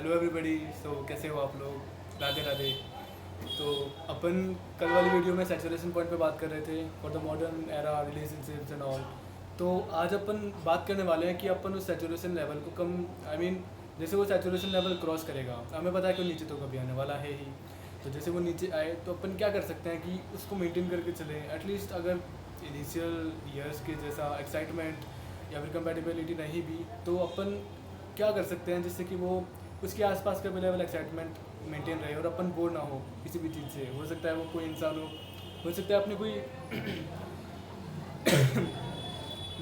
Hello everybody. सो कैसे हो आप लोग? राधे राधे। तो अपन कल वाली वीडियो में सैचुरेशन पॉइंट पे बात कर रहे थे for the modern era relationships and all. तो आज अपन बात करने वाले हैं कि अपन उस सैचुरेशन लेवल को कम जैसे वो सैचुरेशन लेवल क्रॉस करेगा, हमें पता है कि वो नीचे तो कभी आने वाला है ही। तो जैसे वो नीचे आए तो अपन क्या कर सकते हैं कि उसको मेंटेन करके चलें। एटलीस्ट अगर इनिशियल ईयर्स के जैसा एक्साइटमेंट या फिर कंपेटिबिलिटी नहीं भी, तो अपन क्या कर सकते हैं जिससे कि वो उसके आसपास का भी लेवल एक्साइटमेंट मेंटेन रहे और अपन बोर ना हो किसी भी चीज़ से। हो सकता है वो कोई इंसान हो सकता है अपनी कोई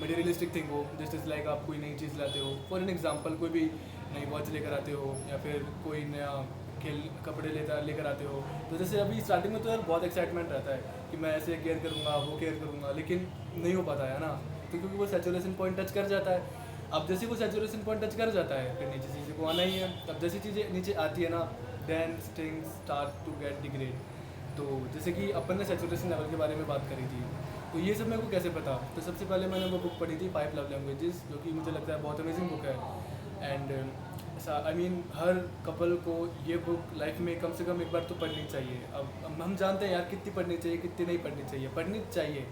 मटेरियलिस्टिक थिंग हो, जैसे लाइक आप कोई नई चीज़ लाते हो, फॉर एन एग्जांपल कोई भी नई वॉच लेकर आते हो या फिर कोई नया खेल कपड़े लेकर आते हो। तो जैसे अभी स्टार्टिंग में तो यार बहुत एक्साइटमेंट रहता है कि मैं ऐसे केयर करूँगा वो केयर करूँगा, लेकिन नहीं हो पाता है ना, तो क्योंकि वो सैचुरेशन पॉइंट टच कर जाता है। अब जैसे वो सैचुरेशन पॉइंट टच कर जाता है फिर नीचे चीज़ें को आना ही है। अब जैसी चीज़ें नीचे आती है ना, then things start to get degrade. तो जैसे कि अपन ने सैचुरेशन लेवल के बारे में बात करी थी, तो ये सब मेरे को कैसे पता? तो सबसे पहले मैंने वो बुक पढ़ी थी 5 लव लैंग्वेजेस, जो कि मुझे लगता है बहुत अमेजिंग बुक है। एंड हर कपल को ये बुक लाइफ में कम से कम एक बार तो पढ़नी चाहिए। अब हम जानते हैं यार कितनी पढ़नी चाहिए कितनी नहीं पढ़नी चाहिए, पढ़नी चाहिए,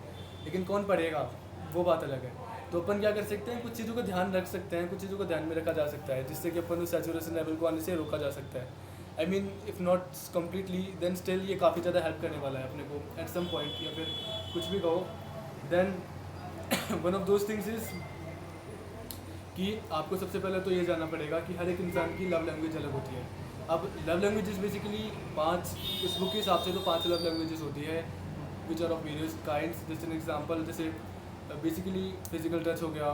लेकिन कौन पढ़ेगा वो बात अलग है। तो अपन क्या कर सकते हैं, कुछ चीज़ों का ध्यान रख सकते हैं, कुछ चीज़ों को ध्यान में रखा जा सकता है जिससे कि अपन उस सैचुरेशन लेवल को आने से रोका जा सकता है। If not completely then still ये काफ़ी ज़्यादा हेल्प करने वाला है अपने को एट सम पॉइंट, या फिर कुछ भी कहो। Then one of those things is कि आपको सबसे पहले तो ये जानना पड़ेगा कि हर एक इंसान की लव लैंग्वेज अलग होती है। अब लव लैंग्वेजेस बेसिकली 5, इस बुक के हिसाब से तो 5 लव लैंग्वेजेस होती है, which are of various kinds. जैसे एन एग्जाम्पल, जैसे बेसिकली फिजिकल टच हो गया,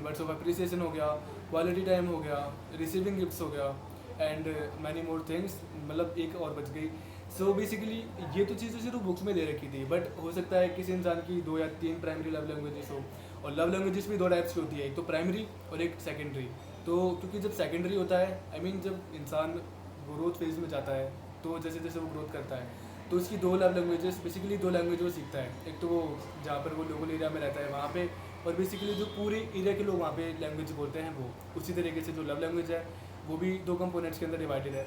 वर्ड्स ऑफ अप्रिसिएशन हो गया, क्वालिटी टाइम हो गया, रिसीविंग गिफ्ट्स हो गया, एंड मैनी मोर थिंग्स। मतलब एक और बच गई। सो बेसिकली ये तो चीज़ें सिर्फ बुक्स में दे रखी थी, बट हो सकता है किसी इंसान की 2 या 3 प्राइमरी लव लैंग्वेजेस हो। और लव लैंग्वेजेस भी 2 टाइप्स की होती है, एक तो प्राइमरी और एक सेकेंडरी। तो क्योंकि जब सेकेंडरी होता है, जब इंसान ग्रोथ फेज में जाता है, तो जैसे जैसे वो ग्रोथ करता है तो उसकी 2 लव लैंग्वेजेस, बेसिकली 2 लैंग्वेज वो सीखता है। एक तो वो जहाँ पर वो लोकल एरिया में रहता है वहाँ पे, और बेसिकली जो पूरे एरिया के लोग वहाँ पे लैंग्वेज बोलते हैं वो। उसी तरीके से जो लव लैंग्वेज है वो भी 2 कंपोनेंट्स के अंदर डिवाइडेड है।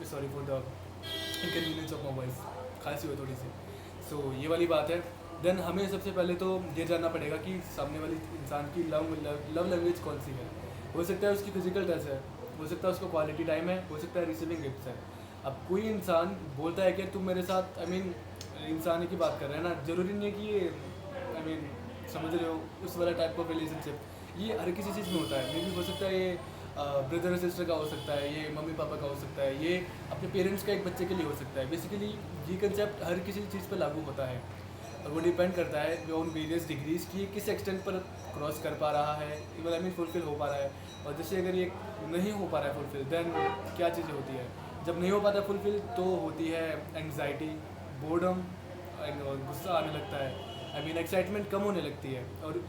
Sorry for the inconvenience of my voice, खांसी हुई थोड़ी सी। सो ये वाली बात है। देन हमें सबसे पहले तो ये जानना पड़ेगा कि सामने वाली इंसान की लव लैंग्वेज कौन सी है। हो सकता है उसकी फिजिकल टच है, हो सकता है उसको क्वालिटी टाइम है, हो सकता है रिसीविंग गिफ्ट्स है। अब कोई इंसान बोलता है कि तुम मेरे साथ इंसान की बात कर रहे हैं ना, ज़रूरी नहीं है कि ये समझ रहे हो उस वाला टाइप ऑफ रिलेशनशिप ये हर किसी चीज़ में होता है। मे भी हो सकता है ये ब्रदर और सिस्टर का हो सकता है, ये मम्मी पापा का हो सकता है, ये अपने पेरेंट्स का एक बच्चे के लिए हो सकता है। बेसिकली ये कंसेप्ट हर किसी चीज़ पर लागू होता है, और वो डिपेंड करता है ऑन वेरियस डिग्रीज कि किस एक्सटेंट पर क्रॉस कर पा रहा है, फुलफिल हो पा रहा है। और जैसे अगर ये नहीं हो पा रहा है फुलफिल, देन क्या चीज़ें होती है? जब नहीं हो पाता फुलफिल तो होती है एंग्जाइटी, बोर्डम, गुस्सा आने लगता है, एक्साइटमेंट कम होने लगती है। और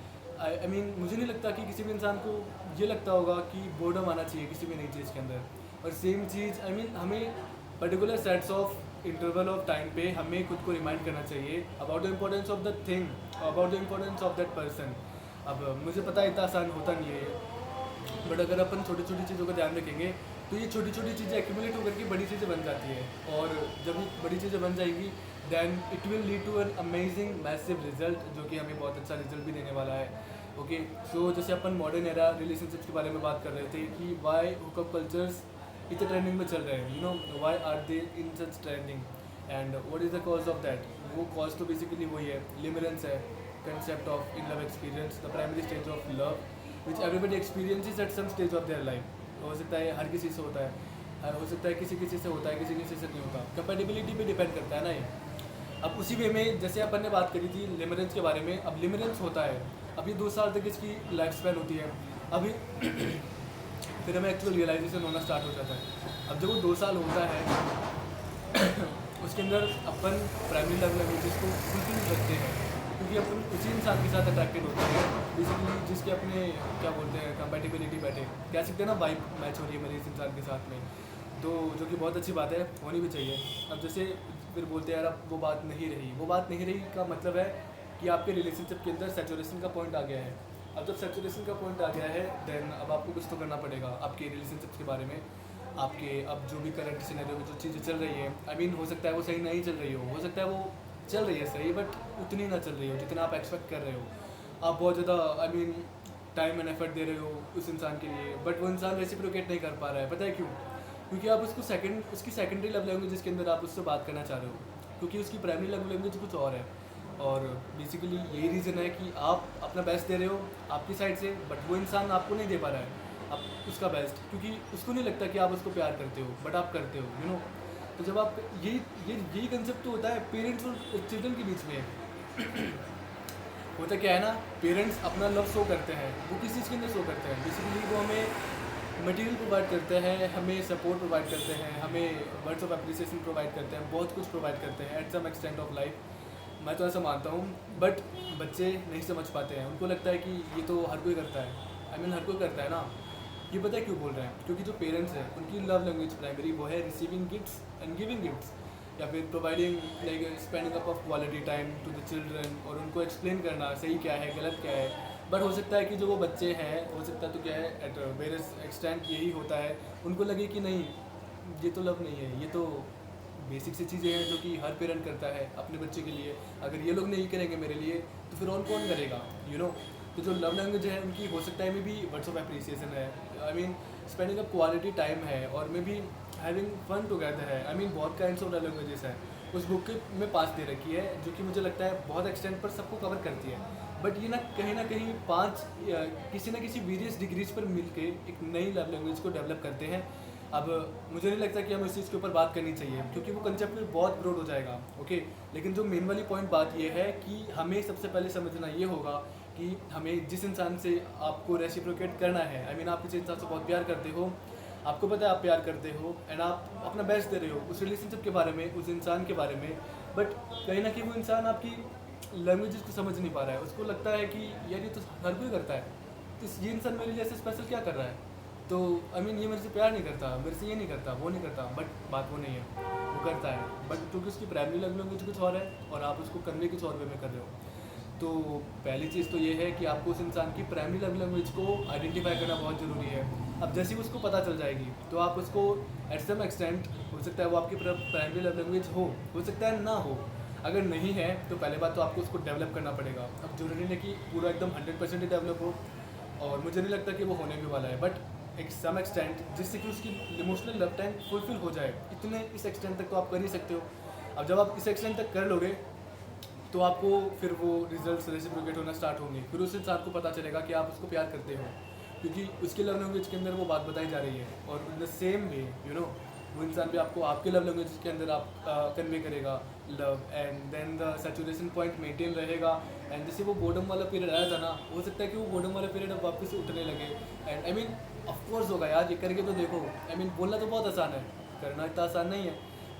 मुझे नहीं लगता कि किसी भी इंसान को ये लगता होगा कि बोर्डम आना चाहिए किसी भी नई चीज़ के अंदर। और सेम चीज़ हमें particular sets of interval of time पे हमें खुद को रिमाइंड करना चाहिए about the importance of the thing, about the importance of that person. अब मुझे पता है इतना आसान होता नहीं है ये, बट अगर अपन छोटी छोटी चीज़ों का ध्यान रखेंगे तो ये छोटी छोटी चीज़ें एक्यूमुलेट होकर के बड़ी चीज़ें बन जाती है। और जब ये बड़ी चीज़ें बन जाएंगी then it will lead to an amazing massive result, जो कि हमें बहुत अच्छा रिजल्ट भी देने वाला है। ओके, सो जैसे अपन मॉडर्न एरा रिलेशनशिप्स के बारे में बात कर रहे थे कि वाई हुकअप कल्चर्स इतने ट्रेंडिंग में चल रहे हैं, why are they in such trending, and what is the cause of that? वो कॉज तो बेसिकली वही है, लिमरेंस है, concept of in love experience, the primary stage of love which everybody experiences at some stage of their life. हो सकता है हर किसी से होता है, हो सकता है किसी किसी से होता है, किसी किसी से नहीं होता। कंपेटिबिलिटी पे डिपेंड करता है ना ये। अब उसी वे में जैसे अपन ने बात करी थी लिमरेंस के बारे में, अब लिमरेंस होता है अभी 2 साल तक इसकी लाइफ स्पैन होती है। अभी फिर हमें एक्चुअल रियलाइजेशन होना स्टार्ट हो जाता है। अब जब वो 2 साल होता है उसके अंदर अपन प्राइमरी लव लैंग्वेजेस को फुलफिल रखते हैं, क्योंकि अपन उसी इंसान के साथ अट्रैक्टेड होते हैं बेसिकली जिसके अपने क्या बोलते हैं कंपेटिबिलिटी बैठे, कह सकते हैं ना, वाइब मैच हो रही है मेरे इस इंसान के साथ में। तो जो कि बहुत अच्छी बात है, होनी भी चाहिए। अब जैसे फिर बोलते हैं यार अब वो बात नहीं रही, वो बात नहीं रही का मतलब है कि आपके रिलेशनशिप के अंदर सैचुरेशन का पॉइंट आ गया है। अब जब सैचुरेशन का पॉइंट आ गया है, देन अब आपको कुछ तो करना पड़ेगा आपके रिलेशनशिप्स के बारे में, आपके अब जो भी करंट सिनेरियो में जो चीज़ें चल रही है, आई मीन हो सकता है वो सही नहीं चल रही हो सकता है वो चल रही है सही, बट उतनी ना चल रही हो जितना आप एक्सपेक्ट कर रहे हो। आप बहुत ज़्यादा I mean time and effort दे रहे हो उस इंसान के लिए, बट वो इंसान रेसिप्रोकेट नहीं कर पा रहा है। पता है क्यों? क्योंकि आप उसकी सेकेंडरी लव लैंग्वेज जिसके अंदर आप उससे बात करना चाह रहे हो, क्योंकि उसकी प्राइमरी लव लैंग्वेज कुछ और है। और बेसिकली यही रीज़न है कि आप अपना बेस्ट दे रहे हो आपकी साइड से, बट वो इंसान आपको नहीं दे पा रहा है आप उसका बेस्ट, क्योंकि उसको नहीं लगता कि आप उसको प्यार करते हो, बट आप करते हो, यू नो। तो जब आप यही कंसेप्ट तो होता है पेरेंट्स और चिल्ड्रन के बीच में। होता क्या है ना, पेरेंट्स अपना लव शो करते हैं, वो किस चीज़ के अंदर शो करते हैं, बेसिकली वो हमें मटेरियल प्रोवाइड करते हैं, हमें सपोर्ट प्रोवाइड करते हैं, हमें वर्ड्स ऑफ अप्रिसिएशन प्रोवाइड करते हैं, बहुत कुछ प्रोवाइड करते हैं at some extent of life. मैं तो ऐसा मानता हूँ, बट बच्चे नहीं समझ पाते हैं, उनको लगता है कि ये तो हर कोई करता है, आई मीन हर कोई करता है ना। ये पता है क्यों बोल रहे हैं? क्योंकि जो पेरेंट्स हैं उनकी लव लैंग्वेज प्राइमरी वो है receiving gifts and giving gifts, या फिर providing like spending up of quality time to the children, और उनको एक्सप्लेन करना सही क्या है गलत क्या है। बट हो सकता है कि जो वो बच्चे हैं, हो सकता है तो क्या है एट वेरियस एक्सटेंट यही होता है, उनको लगे कि नहीं ये तो लव नहीं है, ये तो बेसिक सी चीज़ें हैं जो कि हर पेरेंट करता है अपने बच्चे के लिए, अगर ये लोग नहीं करेंगे मेरे लिए तो फिर और कौन करेगा, यू नो। तो जो लव लैंग्वेज है उनकी हो सकता है maybe words of appreciation है, I mean spending up quality time है, और maybe having fun together है, आई मीन बहुत काइंड्स ऑफ लव लैंग्वेजेस है। उस बुक के में 5 दे रखी है जो कि मुझे लगता है बहुत एक्सटेंट पर सबको कवर करती है, बट ये ना कहीं 5 किसी ना किसी वेरियस डिग्रीज पर मिलके एक नई लव लैंग्वेज को डेवलप करते हैं। अब मुझे नहीं लगता कि हमें इस चीज़ के ऊपर बात करनी चाहिए क्योंकि वो कंसेप्ट में बहुत ब्रॉड हो जाएगा, ओके। लेकिन जो मेन वाली पॉइंट बात ये है कि हमें सबसे पहले समझना ये होगा कि हमें जिस इंसान से आपको रेसिप्रोकेट करना है, आई मीन आप किसी इंसान से बहुत प्यार करते हो, आपको पता है आप प्यार करते हो एंड आप अपना बेस्ट दे रहे हो उस रिलेशनशिप के बारे में, उस इंसान के बारे में, बट कहीं ना कहीं वो इंसान आपकी लैंग्वेजेस को समझ नहीं पा रहा है। उसको लगता है कि यार ये तो हर कोई करता है, तो ये इंसान मेरे लिए ऐसे स्पेशल क्या कर रहा है, तो आई मीन ये मेरे से प्यार नहीं करता, मेरे से ये नहीं करता, वो नहीं करता, बट बात वो नहीं है, वो करता है, बट क्योंकि उसकी प्राइमरी लव लैंग्वेज कुछ और है और आप उसको कन्वे कुछ और वे में कर रहे हो। तो पहली चीज़ तो ये है कि आपको उस इंसान की प्राइमरी लव लैंग्वेज को आइडेंटिफाई करना बहुत ज़रूरी है। अब जैसे ही उसको पता चल जाएगी तो आप उसको एट सम एक्सटेंट, हो सकता है वो आपकी प्राइमरी लव लैंग्वेज हो सकता है ना हो, अगर नहीं है तो पहले बात तो आपको उसको डेवलप करना पड़ेगा। अब जरूरी नहीं कि पूरा एकदम 100% ही डेवलप हो, और मुझे नहीं लगता कि वो होने भी वाला है, बट एक सम एक्सटेंट जिससे कि उसकी इमोशनल लव टाइम फुलफिल हो जाए, इतने इस एक्सटेंट तक तो आप कर ही सकते हो। अब जब आप इस एक्सटेंट तक कर लोगे तो आपको फिर वो रिजल्ट्स रेसिप्रोकेट होना स्टार्ट होंगे, फिर उस इंसान को पता चलेगा कि आप उसको प्यार करते हो, क्योंकि उसकी लव लैंग्वेज के अंदर वो बात बताई जा रही है, और in the same way you know वो इंसान भी आपको आपके लव लैंग्वेज के अंदर आप कन्वे करेगा love, and then the saturation point maintain रहेगा। एंड जैसे वो बोर्डम वाला पीरियड आया था ना, हो सकता है कि वो बोर्डम वाला पीरियड अब वापस उठने लगे, एंड आई मीन ऑफकोर्स होगा यार, ये करके तो देखो, आई मीन बोलना तो बहुत आसान है, करना इतना आसान नहीं है,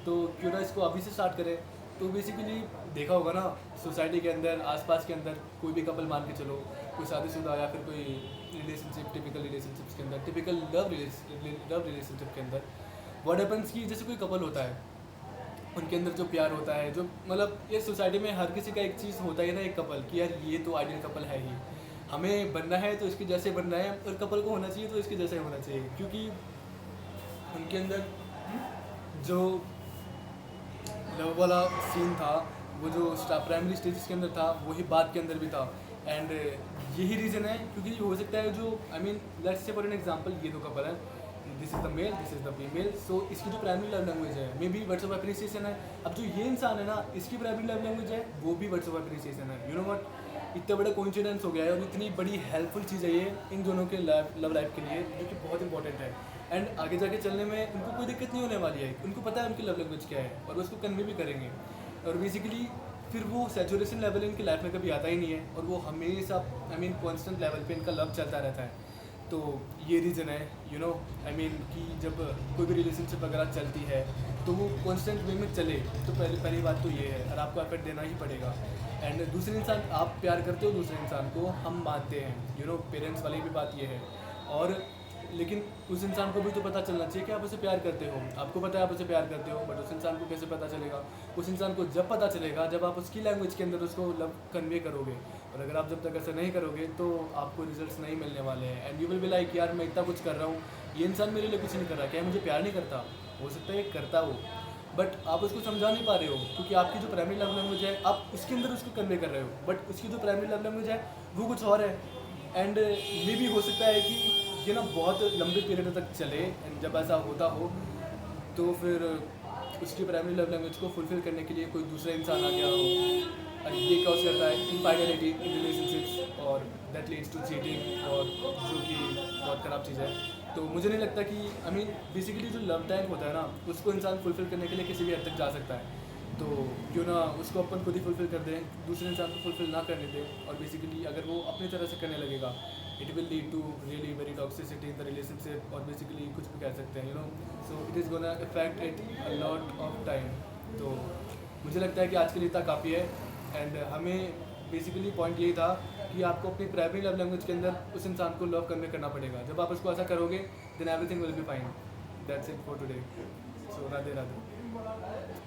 तो क्यों ना इसको अभी से स्टार्ट करें। तो बेसिकली देखा होगा ना सोसाइटी के अंदर, आसपास के अंदर कोई भी कपल मान के चलो, कोई शादीशुदा या फिर कोई रिलेशनशिप, टिपिकल रिलेशनशिप्स के अंदर, टिपिकल लव रिलेशनशिप के अंदर व्हाट हैपेंस कि जैसे कोई कपल होता है, उनके अंदर जो प्यार होता है, जो मतलब ये सोसाइटी में हर किसी का एक चीज़ होता है ना, एक कपल कि यार ये तो आइडियल कपल है ही, हमें बनना है तो इसके जैसे बनना है, और कपल को होना चाहिए तो इसके जैसे होना चाहिए, क्योंकि उनके अंदर जो लव वाला सीन था, वो जो प्राइमरी स्टेजेस के अंदर था, वही बात के अंदर भी था। एंड यही रीज़न है क्योंकि हो सकता है जो I mean let's say for an example, ये दो कपल है, this is the male, this is the female, so इसकी जो प्राइमरी लव लैंग्वेज है maybe words of appreciation है। अब जो ये इंसान है ना, इसकी प्राइमरी लव लैंग्वेज है वो भी वर्ड्स ऑफ एप्रिसिएशन है, यू नो व्हाट, इतना बड़ा कोइंसिडेंस हो गया है, और इतनी बड़ी हेल्पफुल चीज़ है ये इन दोनों के लव लाइफ के लिए, जो कि बहुत इंपॉर्टेंट है। एंड आगे जाके चलने में उनको कोई दिक्कत नहीं होने वाली है, उनको पता है उनकी लव लैंग्वेज क्या है, और वो उसको कन्वे भी करेंगे, और बेसिकली फिर वो सैचुरेशन लेवल इनकी लाइफ में कभी आता ही नहीं है, और वो हमेशा आई मीन कॉन्स्टेंट लेवल पे इनका लव चलता रहता है। तो ये रीज़न है यू नो आई मीन कि जब कोई भी रिलेशनशिप वगैरह चलती है तो वो कॉन्स्टेंट वे में चले, तो पहली बात तो ये है, और आपको एफर्ट देना ही पड़ेगा। एंड दूसरे इंसान, आप प्यार करते हो दूसरे इंसान को, हम मानते हैं, यू नो पेरेंट्स वाली भी बात ये है, और लेकिन उस इंसान को भी तो पता चलना चाहिए कि आप उसे प्यार करते हो, आपको पता है आप उसे प्यार करते हो, बट उस इंसान को कैसे पता चलेगा? उस इंसान को जब पता चलेगा जब आप उसकी लैंग्वेज के अंदर उसको लव कन्वे करोगे, और अगर आप जब तक ऐसा नहीं करोगे तो आपको रिजल्ट्स नहीं मिलने वाले हैं। And you will be like यार मैं इतना कुछ कर रहा हूँ, ये इंसान मेरे लिए कुछ नहीं कर रहा, क्या ये मुझे प्यार नहीं करता? हो सकता है ये करता हो, बट आप उसको समझा नहीं पा रहे हो क्योंकि आपकी जो प्राइमरी लव लैंग्वेज है आप उसके अंदर उसको कन्वे कर रहे हो, बट उसकी जो प्राइमरी लव लैंग्वेज है वो कुछ और है। एंड मे भी हो सकता है कि ये ना बहुत लंबे पीरियड तक चले, एंड जब ऐसा होता हो तो फिर उसकी प्राइमरी लव लैंग्वेज को फुलफिल करने के लिए कोई दूसरा इंसान आ गया हो। और ये कॉज करता है इनफाइडेलिटी इन रिलेशनशिप्स और दैट लीड्स टू चीटिंग, और जो कि बहुत ख़राब चीज़ है। तो मुझे नहीं लगता कि आई मीन बेसिकली जो लव टैंक होता है ना उसको इंसान फुलफिल करने के लिए किसी भी हद तक जा सकता है, तो क्यों ना उसको अपन खुद ही फुलफिल कर दें, दूसरे इंसान को फुलफिल ना करने दें। और बेसिकली अगर वो अपनी तरह से करने लगेगा it will lead to really very toxicity in the relationship, और बेसिकली कुछ भी कह सकते हैं so it is gonna affect it a lot of time. तो मुझे लगता है कि आज के लिए इतना काफ़ी है। एंड हमें बेसिकली पॉइंट यही था कि आपको अपनी प्राइमरी लव लैंग्वेज के अंदर उस इंसान को लव कन्वे करना पड़ेगा। जब आप उसको ऐसा करोगे then everything will be fine. That's it for today. So Radhe Radhe.